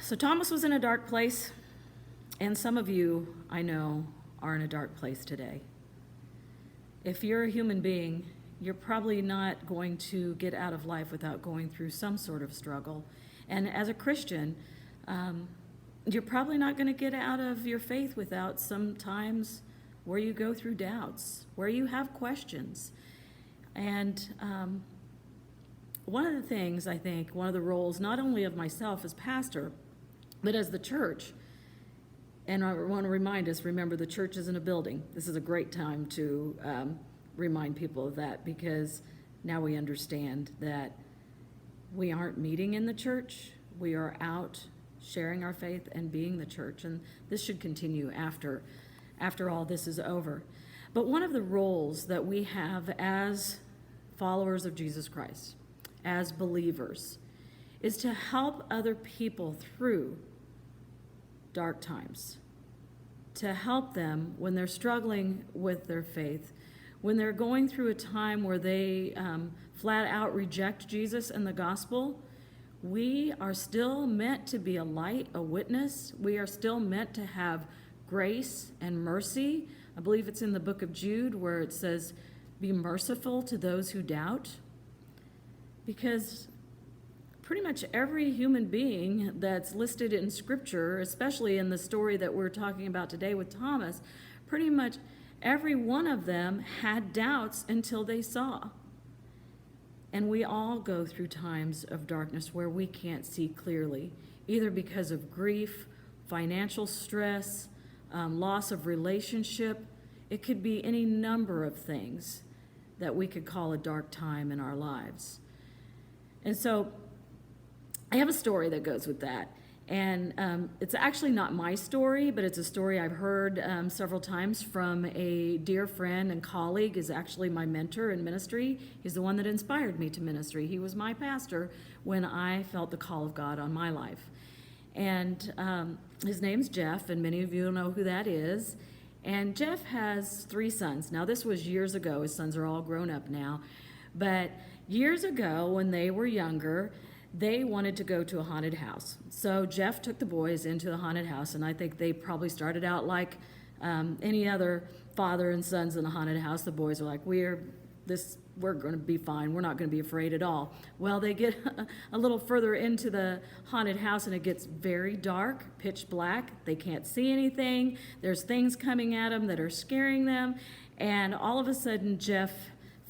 So Thomas was in a dark place, and some of you, I know, are in a dark place today. If you're a human being, you're probably not going to get out of life without going through some sort of struggle. And as a Christian, you're probably not going to get out of your faith without some times where you go through doubts, where you have questions. And one of the things, I think, one of the roles, not only of myself as pastor, but as the church, and I want to remind us, remember, the church isn't a building. This is a great time to remind people of that, because now we understand that we aren't meeting in the church. We are out sharing our faith and being the church, and this should continue after all this is over. But one of the roles that we have as followers of Jesus Christ, as believers, is to help other people through dark times, to help them when they're struggling with their faith, when they're going through a time where they flat out reject Jesus and the gospel. We are still meant to be a light, a witness. We are still meant to have grace and mercy. I believe it's in the book of Jude where it says, be merciful to those who doubt. Because pretty much every human being that's listed in Scripture, especially in the story that we're talking about today with Thomas, pretty much every one of them had doubts until they saw. And we all go through times of darkness where we can't see clearly, either because of grief, financial stress, loss of relationship. It could be any number of things that we could call a dark time in our lives. And so I have a story that goes with that. And it's actually not my story, but it's a story I've heard several times from a dear friend and colleague, is actually my mentor in ministry. He's the one that inspired me to ministry. He was my pastor when I felt the call of God on my life. And his name's Jeff, and many of you know who that is. And Jeff has 3 sons. Now, this was years ago. His sons are all grown up now. But years ago, when they were younger, they wanted to go to a haunted house. So Jeff took the boys into the haunted house, and I think they probably started out like any other father and sons in a haunted house. The boys were like, we're going to be fine. We're not going to be afraid at all. Well, they get a little further into the haunted house, and it gets very dark, pitch black. They can't see anything. There's things coming at them that are scaring them. And all of a sudden, Jeff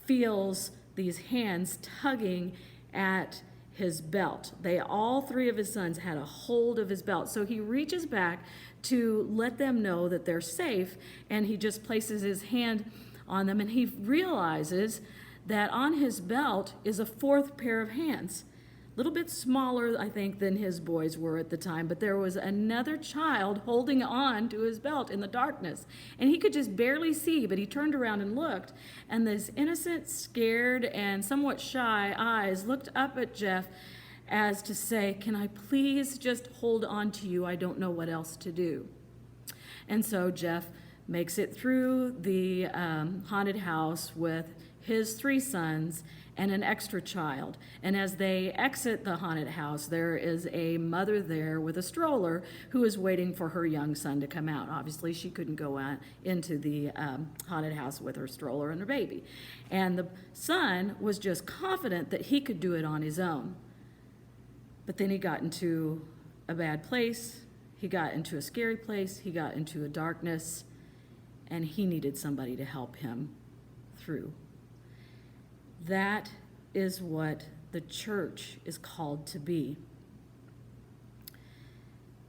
feels these hands tugging at his belt. All 3 of his sons had a hold of his belt. So he reaches back to let them know that they're safe, and he just places his hand on them, and he realizes that on his belt is a 4th pair of hands. A little bit smaller, I think, than his boys were at the time, but there was another child holding on to his belt in the darkness. And he could just barely see, but he turned around and looked, and these innocent, scared, and somewhat shy eyes looked up at Jeff as to say, can I please just hold on to you? I don't know what else to do. And so Jeff makes it through the haunted house with his 3 sons and an extra child. And as they exit the haunted house, there is a mother there with a stroller who is waiting for her young son to come out. Obviously, she couldn't go out into the haunted house with her stroller and her baby. And the son was just confident that he could do it on his own. But then he got into a bad place. He got into a scary place. He got into a darkness, and he needed somebody to help him through. That is what the church is called to be.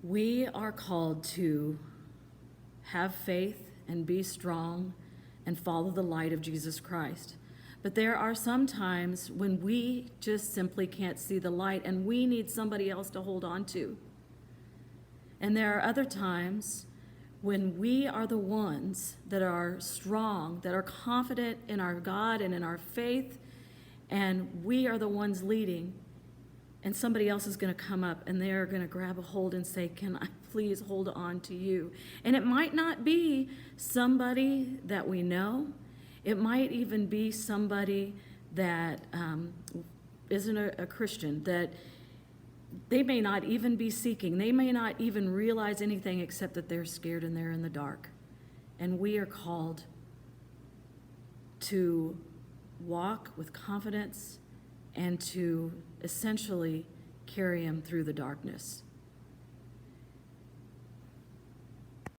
We are called to have faith and be strong and follow the light of Jesus Christ. But there are some times when we just simply can't see the light, and we need somebody else to hold on to. And there are other times when we are the ones that are strong, that are confident in our God and in our faith, and we are the ones leading, and somebody else is going to come up and they're going to grab a hold and say, can I please hold on to you? And it might not be somebody that we know. It might even be somebody that isn't a Christian, that they may not even be seeking, they may not even realize anything except that they're scared and they're in the dark. And we are called to walk with confidence and to essentially carry them through the darkness.